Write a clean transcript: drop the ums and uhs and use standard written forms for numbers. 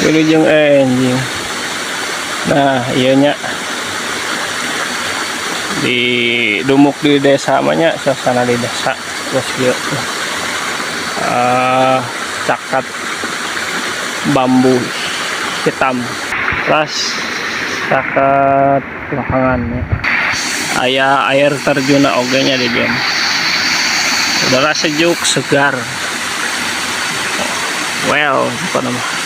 Sulod yung engine. Nah, iya nya. Di dumuk di desa nya suasana di desa. Terus yuk. Cakat bambu hitam. Terus cakat lahangannya. Aya air terjun oge nya di dieu. Udara sejuk, segar. Well, apa nama?